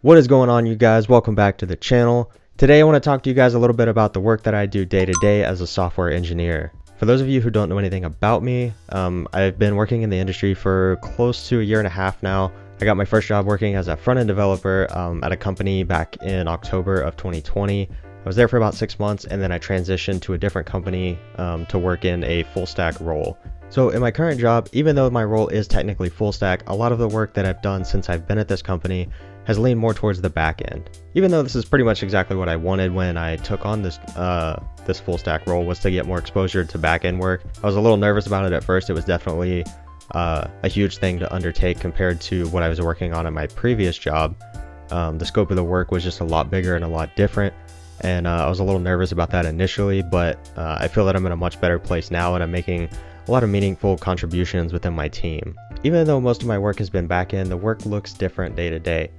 What is going on, you guys? Welcome back to the channel. Today I want to talk to you guys a little bit about the work that I do day to day as a software engineer. For those of you who don't know anything about me, I've been working in the industry for close to a year and a half now. I got my first job working as a front-end developer at a company back in October of 2020. I was there for about 6 months, and then I transitioned to a different company to work in a full stack role. So in my current job, even though my role is technically full stack, a lot of the work that I've done since I've been at this company has leaned more towards the back end. Even though this is pretty much exactly what I wanted when I took on this full stack role, was to get more exposure to back end work. I was a little nervous about it at first. It was definitely a huge thing to undertake compared to what I was working on at my previous job. The scope of the work was just a lot bigger and a lot different. And I was a little nervous about that initially, but I feel that I'm in a much better place now, and I'm making a lot of meaningful contributions within my team. Even though most of my work has been back end, the work looks different day to day.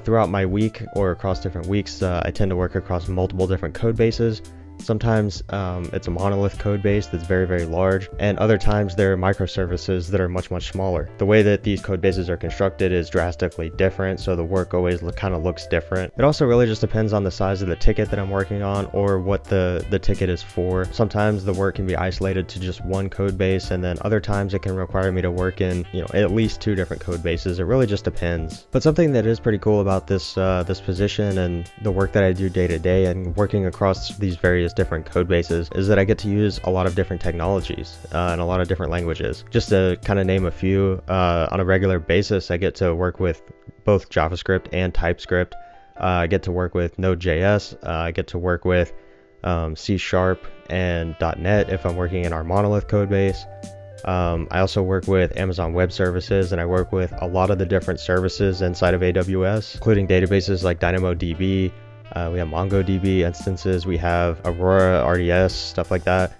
Throughout my week or across different weeks, I tend to work across multiple different code bases. Sometimes it's a monolith code base that's very, very large, and other times there are microservices that are much, much smaller. The way that these code bases are constructed is drastically different, so the work always kind of looks different. It also really just depends on the size of the ticket that I'm working on or what the ticket is for. Sometimes the work can be isolated to just one code base, and then other times it can require me to work in, at least 2 different code bases. It really just depends. But something that is pretty cool about this position and the work that I do day to day and working across these various different code bases is that I get to use a lot of different technologies and a lot of different languages. Just to kind of name a few, on a regular basis, I get to work with both JavaScript and TypeScript. I get to work with Node.js. I get to work with C# and .NET if I'm working in our monolith code base. I also work with Amazon Web Services, and I work with a lot of the different services inside of AWS, including databases like DynamoDB. We have MongoDB instances, we have Aurora RDS, stuff like that.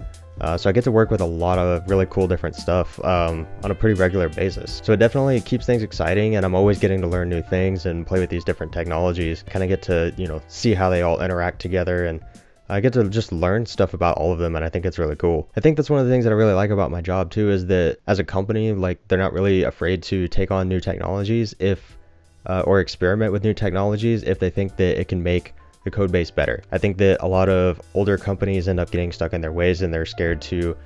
So I get to work with a lot of really cool different stuff on a pretty regular basis. So it definitely keeps things exciting, and I'm always getting to learn new things and play with these different technologies. Kind of get to, see how they all interact together, and I get to just learn stuff about all of them, and I think it's really cool. I think that's one of the things that I really like about my job too, is that as a company, they're not really afraid to take on new technologies or experiment with new technologies if they think that it can make the code base better. I think that a lot of older companies end up getting stuck in their ways, and they're scared to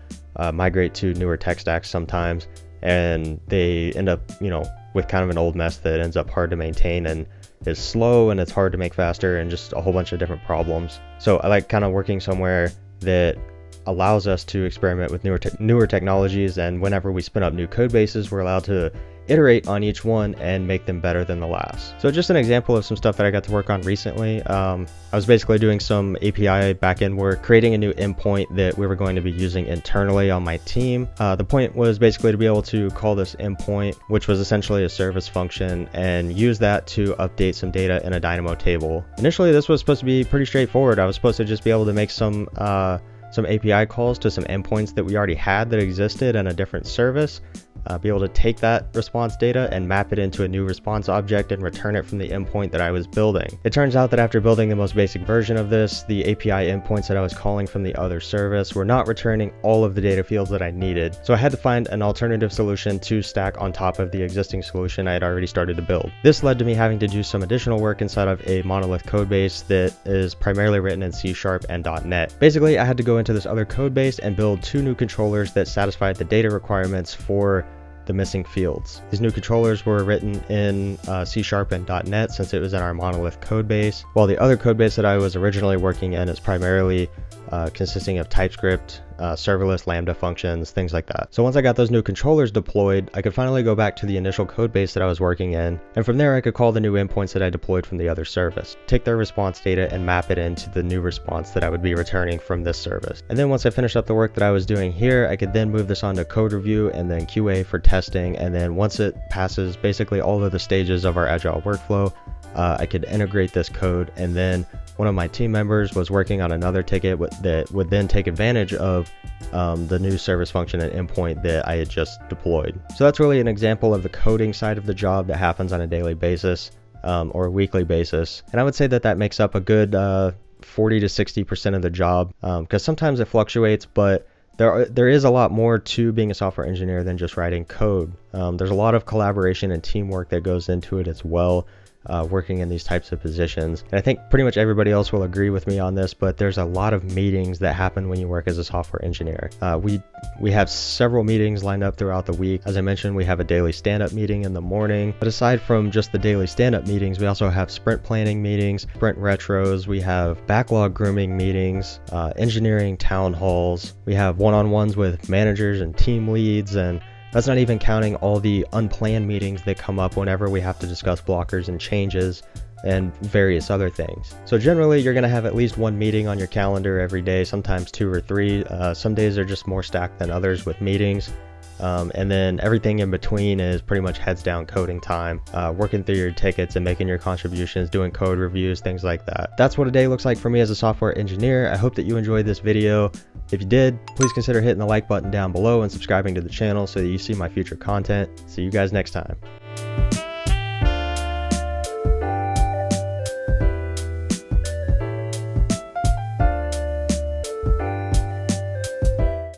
migrate to newer tech stacks sometimes, and they end up with kind of an old mess that ends up hard to maintain and is slow, and it's hard to make faster, and just a whole bunch of different problems. So I like kind of working somewhere that allows us to experiment with newer technologies, and whenever we spin up new code bases, we're allowed to iterate on each one and make them better than the last. So just an example of some stuff that I got to work on recently. I was basically doing some API backend work, creating a new endpoint that we were going to be using internally on my team. The point was basically to be able to call this endpoint, which was essentially a service function, and use that to update some data in a Dynamo table. Initially, this was supposed to be pretty straightforward. I was supposed to just be able to make some API calls to some endpoints that we already had that existed in a different service, be able to take that response data and map it into a new response object and return it from the endpoint that I was building. It turns out that after building the most basic version of this, the API endpoints that I was calling from the other service were not returning all of the data fields that I needed. So I had to find an alternative solution to stack on top of the existing solution I had already started to build. This led to me having to do some additional work inside of a monolith code base that is primarily written in C# and .NET. Basically, I had to go into this other code base and build 2 new controllers that satisfied the data requirements for the missing fields. These new controllers were written in C# and .NET, since it was in our monolith code base, while the other code base that I was originally working in is primarily consisting of TypeScript, serverless Lambda functions, things like that. So once I got those new controllers deployed, I could finally go back to the initial code base that I was working in, and from there I could call the new endpoints that I deployed from the other service, take their response data and map it into the new response that I would be returning from this service. And then once I finished up the work that I was doing here, I could then move this on to code review and then QA for testing, and then once it passes basically all of the stages of our agile workflow, I could integrate this code, and then one of my team members was working on another ticket that would then take advantage of the new service function and endpoint that I had just deployed. So that's really an example of the coding side of the job that happens on a daily basis or a weekly basis. And I would say that makes up a good 40 to 60% of the job, because sometimes it fluctuates, but there is a lot more to being a software engineer than just writing code. There's a lot of collaboration and teamwork that goes into it as well. working in these types of positions. And I think pretty much everybody else will agree with me on this, but there's a lot of meetings that happen when you work as a software engineer. We have several meetings lined up throughout the week. As I mentioned, we have a daily stand-up meeting in the morning. But aside from just the daily stand-up meetings, we also have sprint planning meetings, sprint retros, we have backlog grooming meetings, engineering town halls. We have one-on-ones with managers and team leads, and that's not even counting all the unplanned meetings that come up whenever we have to discuss blockers and changes and various other things. So generally, you're going to have at least one meeting on your calendar every day, sometimes 2 or 3. Some days are just more stacked than others with meetings. And then everything in between is pretty much heads down coding time, working through your tickets and making your contributions, doing code reviews, things like that. That's what a day looks like for me as a software engineer. I hope that you enjoyed this video. If you did, please consider hitting the like button down below and subscribing to the channel so that you see my future content. See you guys next time.